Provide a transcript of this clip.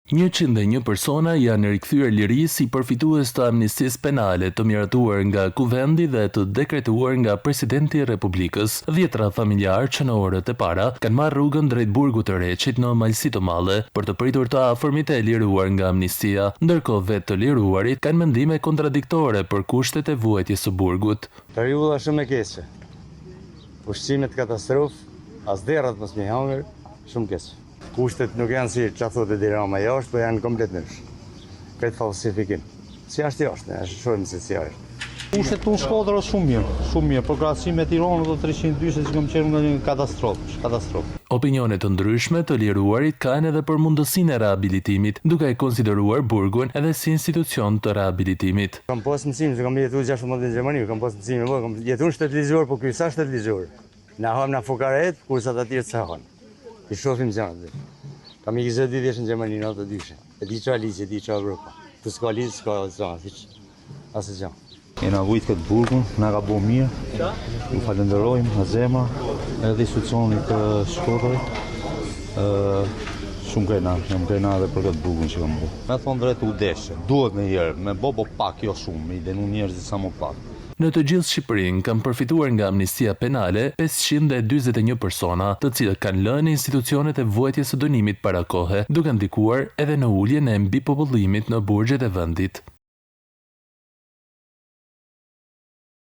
101 persona janë rikthyer lirisë si përfitues të amnistisë penale të miratuar nga Kuvendi dhe të dekretuar nga Presidenti i Republikës. Dhjetra familjarë që në orët e para kanë marrë rrugën drejt Burgut të Reçit në Malësi të Madhe për të pritur të afërmit e liruar nga amnistia, ndërkohë vetë të liruarit kanë mendime kontradiktore për kushtet e vuajtjes së burgut. Periudha shumë e keqe. Ushqimet katastrofë, as derrat mos më hangër, shumë keq. Kushtet nuk janë si që thotë Edi Rama jashtë, po janë komplet ndryshe. Këtë falsifikim. Si është jashtë, ne shohim se si është. Kushtet të Shkodrës shumë mirë, por krahasimi me Tiranën dhe 320 që kam qenë nga një katastrofë. Opinionet të ndryshme të liruarit kanë edhe për mundësinë e rehabilitimit, duke e konsideruar burgun edhe si institucion të rehabilitimit. Kam pas mësim, kam jetuar 16 në Gjermani, kam pas mësim, kam jetuar shtetëligjor, po ky sa shtetëligjor. Na ham na fukaret, kursa të tjerë sa han. I shohim gjanë. Kam 22 vjeç në Gjermani, në të dyshe. E di çfarë ligj, e di çfarë Evropa. Të s'ka ligj, s'ka asë gjë. Kena vujt këtë burgun, na ka bo mirë. Ju falenderojmë nga zemra, edhe institucionit të Shkodrës. Shumë krena edhe për këtë burgun që kam bo. Me thonë drejt u deshe, duhet me herë, me bo pak, jo shumë, me i denu njerëzit sa më pak. Në të gjithë Shqipërinë kanë përfituar nga amnistia penale 541 persona, të cilët kanë lënë institucionet e vuajtjes së dënimit para kohe, duke ndikuar edhe në uljen e mbipopullimit në burgjet e vendit.